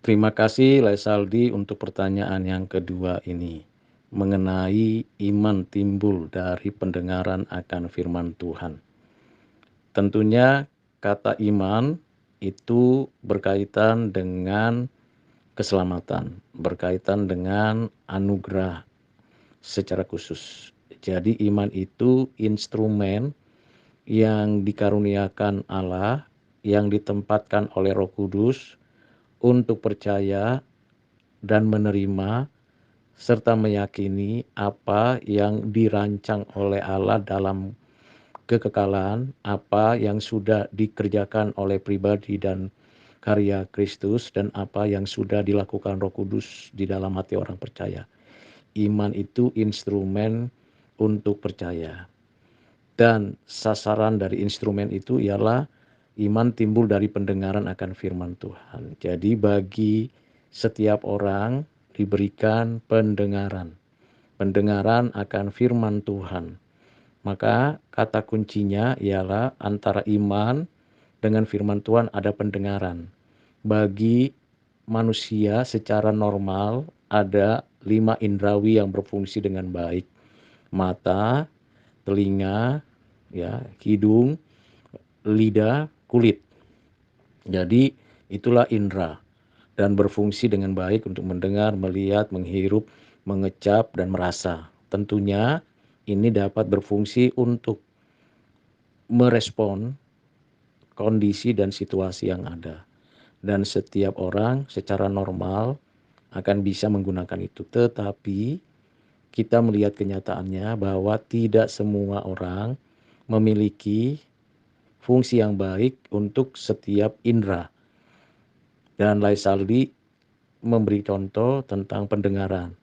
Terima kasih Lesaldi untuk pertanyaan yang kedua ini. Mengenai iman timbul dari pendengaran akan firman Tuhan. Tentunya kata iman itu berkaitan dengan keselamatan, berkaitan dengan anugerah secara khusus. Jadi iman itu instrumen yang dikaruniakan Allah, yang ditempatkan oleh Roh Kudus untuk percaya dan menerima serta meyakini apa yang dirancang oleh Allah dalam kekekalan, apa yang sudah dikerjakan oleh pribadi dan karya Kristus, dan apa yang sudah dilakukan Roh Kudus di dalam hati orang percaya. Iman itu instrumen untuk percaya. Dan sasaran dari instrumen itu ialah iman timbul dari pendengaran akan firman Tuhan. Jadi bagi setiap orang diberikan pendengaran. Pendengaran akan firman Tuhan. Maka kata kuncinya ialah antara iman dengan firman Tuhan ada pendengaran. Bagi manusia secara normal ada 5 indrawi yang berfungsi dengan baik. Mata, telinga, ya, hidung, lidah, kulit. Jadi itulah indera dan berfungsi dengan baik untuk mendengar, melihat, menghirup, mengecap dan merasa. Tentunya ini dapat berfungsi untuk merespon kondisi dan situasi yang ada. Dan setiap orang secara normal akan bisa menggunakan itu. Tetapi kita melihat kenyataannya bahwa tidak semua orang memiliki fungsi yang baik untuk setiap indera. Dan Laisaldi memberi contoh tentang pendengaran.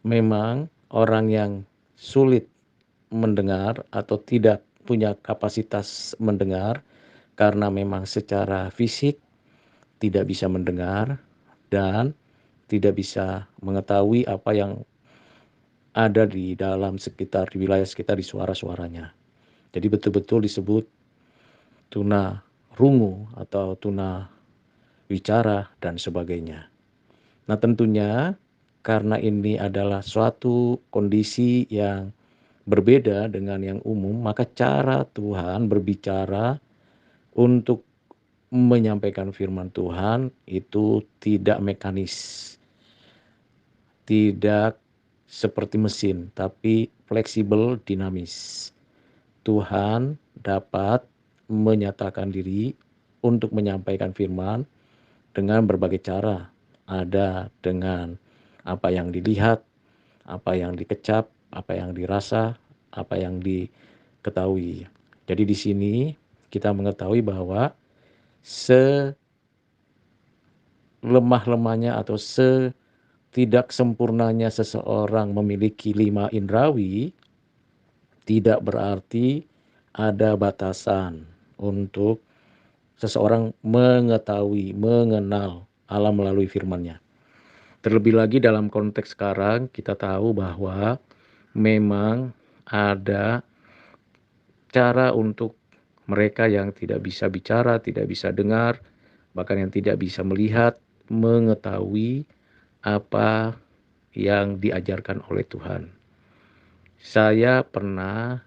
Memang orang yang sulit mendengar atau tidak punya kapasitas mendengar karena memang secara fisik tidak bisa mendengar dan tidak bisa mengetahui apa yang ada di dalam sekitar, di wilayah sekitar, di suara-suaranya. Jadi betul-betul disebut tuna rungu atau tuna bicara dan sebagainya. Nah tentunya karena ini adalah suatu kondisi yang berbeda dengan yang umum, maka cara Tuhan berbicara untuk menyampaikan firman Tuhan itu tidak mekanis, tidak seperti mesin, tapi fleksibel, dinamis. Tuhan dapat menyatakan diri untuk menyampaikan firman dengan berbagai cara. Ada dengan apa yang dilihat, apa yang dikecap, apa yang dirasa, apa yang diketahui. Jadi di sini kita mengetahui bahwa selemah-lemahnya atau setidak sempurnanya seseorang memiliki 5 indrawi, tidak berarti ada batasan untuk seseorang mengetahui, mengenal Allah melalui firman-Nya. Terlebih lagi dalam konteks sekarang kita tahu bahwa memang ada cara untuk mereka yang tidak bisa bicara, tidak bisa dengar, bahkan yang tidak bisa melihat, mengetahui apa yang diajarkan oleh Tuhan. Saya pernah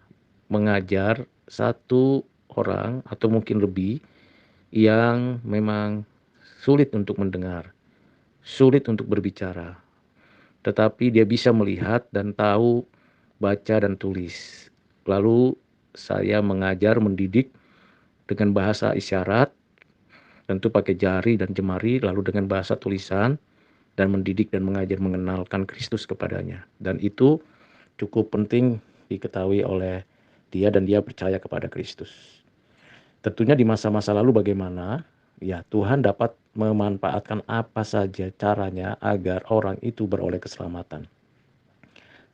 mengajar satu orang atau mungkin lebih yang memang sulit untuk mendengar, sulit untuk berbicara, tetapi dia bisa melihat dan tahu baca dan tulis. Lalu saya mengajar, mendidik dengan bahasa isyarat, tentu pakai jari dan jemari, lalu dengan bahasa tulisan, dan mendidik dan mengajar mengenalkan Kristus kepadanya. Dan itu cukup penting diketahui oleh dia dan dia percaya kepada Kristus. Tentunya di masa-masa lalu bagaimana? Ya, Tuhan dapat memanfaatkan apa saja caranya agar orang itu beroleh keselamatan.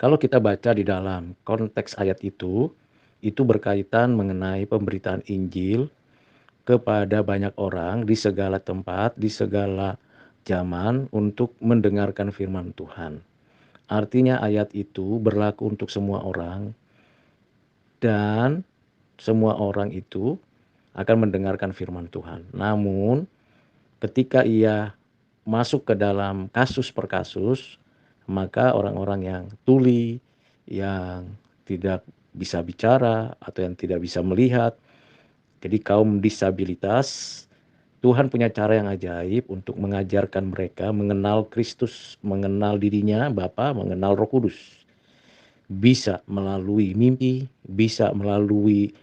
Kalau kita baca di dalam konteks ayat itu berkaitan mengenai pemberitaan Injil kepada banyak orang di segala tempat, di segala zaman untuk mendengarkan firman Tuhan. Artinya ayat itu berlaku untuk semua orang dan semua orang itu akan mendengarkan firman Tuhan. Namun ketika ia masuk ke dalam kasus per kasus, maka orang-orang yang tuli, yang tidak bisa bicara atau yang tidak bisa melihat, jadi kaum disabilitas, Tuhan punya cara yang ajaib untuk mengajarkan mereka mengenal Kristus, mengenal dirinya Bapa, mengenal Roh Kudus. Bisa melalui mimpi, bisa melalui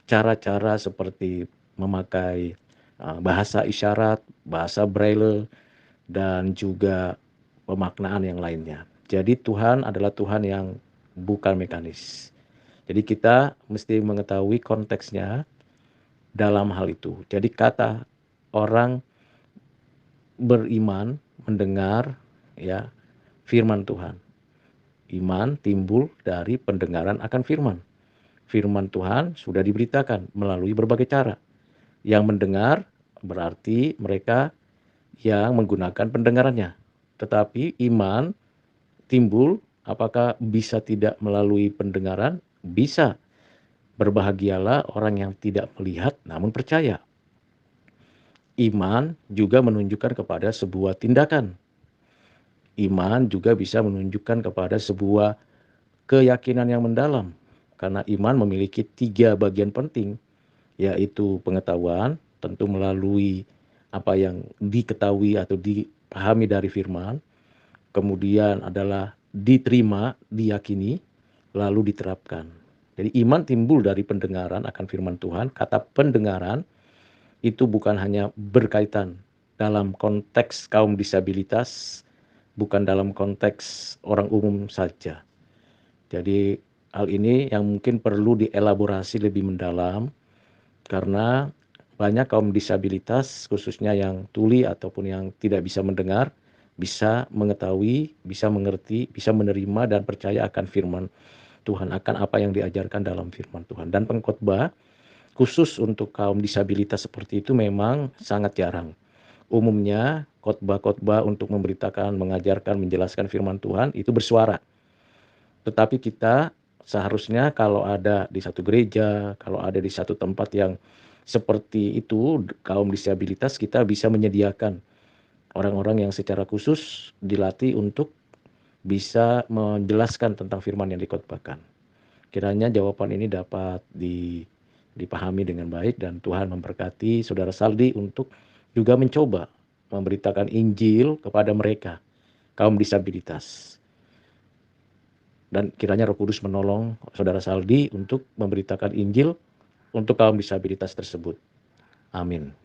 cara-cara seperti memakai bahasa isyarat, bahasa braille, dan juga pemaknaan yang lainnya. Jadi Tuhan adalah Tuhan yang bukan mekanis. Jadi kita mesti mengetahui konteksnya dalam hal itu. Jadi kata orang beriman mendengar ya firman Tuhan. Iman timbul dari pendengaran akan firman. Firman Tuhan sudah diberitakan melalui berbagai cara. Yang mendengar berarti mereka yang menggunakan pendengarannya. Tetapi iman timbul apakah bisa tidak melalui pendengaran? Bisa. Berbahagialah orang yang tidak melihat namun percaya. Iman juga menunjukkan kepada sebuah tindakan. Iman juga bisa menunjukkan kepada sebuah keyakinan yang mendalam. Karena iman memiliki 3 bagian penting, yaitu pengetahuan, tentu melalui apa yang diketahui atau dipahami dari firman, kemudian adalah diterima, diyakini, lalu diterapkan. Jadi iman timbul dari pendengaran akan firman Tuhan. Kata pendengaran itu bukan hanya berkaitan dalam konteks kaum disabilitas, bukan dalam konteks orang umum saja. Jadi hal ini yang mungkin perlu dielaborasi lebih mendalam karena banyak kaum disabilitas khususnya yang tuli ataupun yang tidak bisa mendengar bisa mengetahui, bisa mengerti, bisa menerima dan percaya akan firman Tuhan, akan apa yang diajarkan dalam firman Tuhan. Dan pengkhotbah khusus untuk kaum disabilitas seperti itu memang sangat jarang. Umumnya khotbah-khotbah untuk memberitakan, mengajarkan, menjelaskan firman Tuhan itu bersuara. Tetapi kita seharusnya kalau ada di satu gereja, kalau ada di satu tempat yang seperti itu, kaum disabilitas, kita bisa menyediakan orang-orang yang secara khusus dilatih untuk bisa menjelaskan tentang firman yang dikhotbahkan. Kiranya jawaban ini dapat dipahami dengan baik dan Tuhan memberkati Saudara Saldi untuk juga mencoba memberitakan Injil kepada mereka, kaum disabilitas. Dan kiranya Roh Kudus menolong Saudara Saldi untuk memberitakan Injil untuk kaum disabilitas tersebut. Amin.